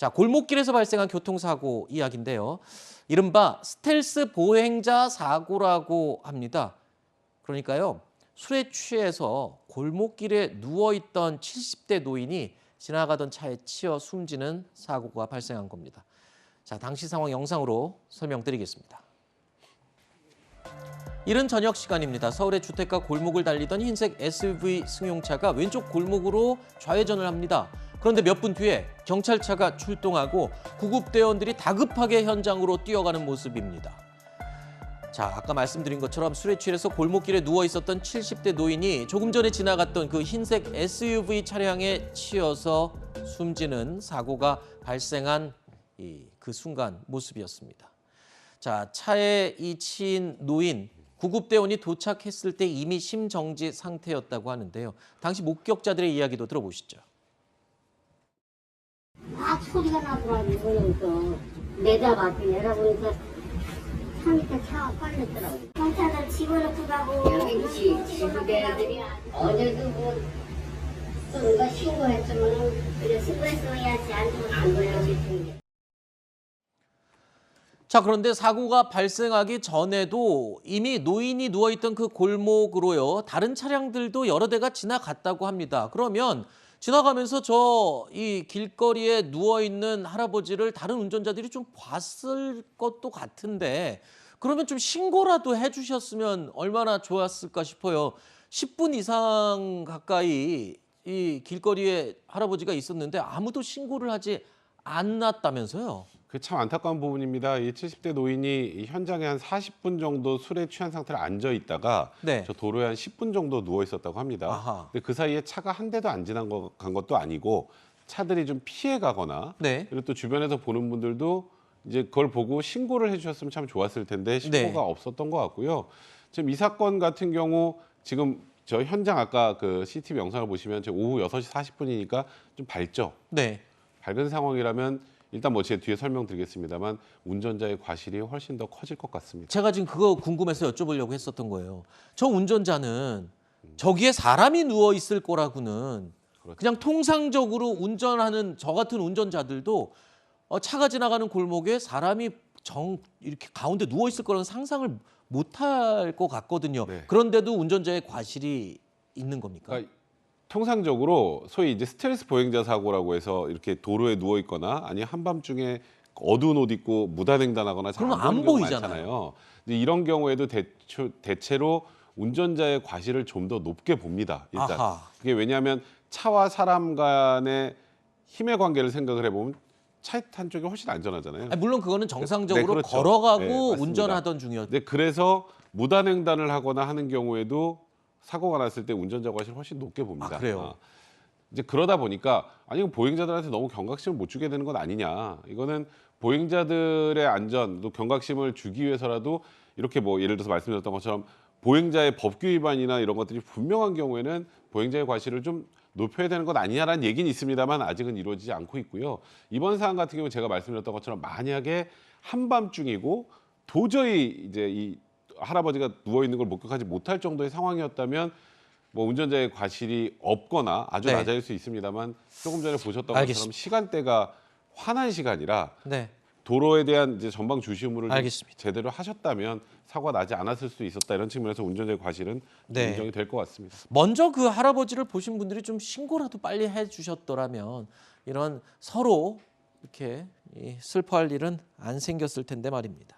자, 골목길에서 발생한 교통사고 이야기인데요. 이른바 스텔스 보행자 사고라고 합니다. 그러니까요, 술에 취해서 골목길에 누워있던 70대 노인이 지나가던 차에 치여 숨지는 사고가 발생한 겁니다. 자, 당시 상황 영상으로 설명드리겠습니다. 이른 저녁 시간입니다. 서울의 주택가 골목을 달리던 흰색 SUV 승용차가 왼쪽 골목으로 좌회전을 합니다. 그런데 몇 분 뒤에 경찰차가 출동하고 구급대원들이 다급하게 현장으로 뛰어가는 모습입니다. 자, 아까 말씀드린 것처럼 술에 취해서 골목길에 누워 있었던 70대 노인이 조금 전에 지나갔던 그 흰색 SUV 차량에 치여서 숨지는 사고가 발생한 그 순간 모습이었습니다. 자, 차에 이 치인 노인, 구급대원이 도착했을 때 이미 심정지 상태였다고 하는데요. 당시 목격자들의 이야기도 들어보시죠. 막 소리가 나더라고요. 내다보니까 차 밑에 차가 깔렸더라고요. 경찰들 집어넣고 가고 여기 지부대들이 어제도 누가 신고했으면 그래 신고했어야지 안 걸려서. 자, 그런데 사고가 발생하기 전에도 이미 노인이 누워있던 그 골목으로요, 다른 차량들도 여러 대가 지나갔다고 합니다. 그러면 지나가면서 이 길거리에 누워있는 할아버지를 다른 운전자들이 좀 봤을 것도 같은데, 그러면 좀 신고라도 해주셨으면 얼마나 좋았을까 싶어요. 10분 이상 가까이 이 길거리에 할아버지가 있었는데 아무도 신고를 하지 않았다면서요. 그 참 안타까운 부분입니다. 이 70대 노인이 현장에 한 40분 정도 술에 취한 상태로 앉아 있다가 네. 저 도로에 한 10분 정도 누워 있었다고 합니다. 아하. 근데 그 사이에 차가 한 대도 안 간 것도 아니고 차들이 좀 피해 가거나 네. 그리고 또 주변에서 보는 분들도 이제 그걸 보고 신고를 해주셨으면 참 좋았을 텐데 신고가 네. 없었던 것 같고요. 지금 이 사건 같은 경우 지금 저 현장 아까 그 CCTV 영상을 보시면 지금 오후 6시 40분이니까 좀 밝죠. 네. 밝은 상황이라면 일단 뭐 제 뒤에 설명드리겠습니다만 운전자의 과실이 훨씬 더 커질 것 같습니다. 제가 지금 그거 궁금해서 여쭤보려고 했었던 거예요. 저 운전자는 저기에 사람이 누워 있을 거라고는 그렇죠. 그냥 통상적으로 운전하는 저 같은 운전자들도 차가 지나가는 골목에 사람이 이렇게 가운데 누워 있을 거라는 상상을 못할 것 같거든요. 네. 그런데도 운전자의 과실이 있는 겁니까? 그러니까 통상적으로 소위 이제 스트레스 보행자 사고라고 해서 이렇게 도로에 누워 있거나 아니 한밤중에 어두운 옷 입고 무단횡단하거나 잘 그러면 안 안 보이는 경우 보이잖아요. 많잖아요. 근데 이런 경우에도 대체로 운전자의 과실을 좀 더 높게 봅니다. 일단 아하. 그게 왜냐하면 차와 사람 간의 힘의 관계를 생각을 해보면 차 탄 쪽이 훨씬 안전하잖아요. 아니, 물론 그거는 정상적으로 네, 그렇죠. 걸어가고 네, 맞습니다. 운전하던 중이었죠. 네, 그래서 무단횡단을 하거나 하는 경우에도 사고가 났을 때 운전자 과실 훨씬 높게 봅니다. 아, 그래요? 이제 그러다 보니까 아니 이거 보행자들한테 너무 경각심을 못 주게 되는 건 아니냐. 이거는 보행자들의 안전, 또 경각심을 주기 위해서라도 이렇게 뭐 예를 들어서 말씀드렸던 것처럼 보행자의 법규 위반이나 이런 것들이 분명한 경우에는 보행자의 과실을 좀 높여야 되는 것 아니냐라는 얘기는 있습니다만 아직은 이루어지지 않고 있고요. 이번 사안 같은 경우 제가 말씀드렸던 것처럼 만약에 한밤중이고 도저히 이제 이 할아버지가 누워 있는 걸 목격하지 못할 정도의 상황이었다면 뭐 운전자의 과실이 없거나 아주 네. 낮아질 수 있습니다만 조금 전에 보셨던 알겠습니다. 것처럼 시간대가 환한 시간이라 네. 도로에 대한 이제 전방 주시 의무를 좀 알겠습니다. 제대로 하셨다면 사고가 나지 않았을 수 있었다 이런 측면에서 운전자의 과실은 좀 네. 인정이 될 것 같습니다. 먼저 그 할아버지를 보신 분들이 좀 신고라도 빨리 해주셨더라면 이런 서로 이렇게 슬퍼할 일은 안 생겼을 텐데 말입니다.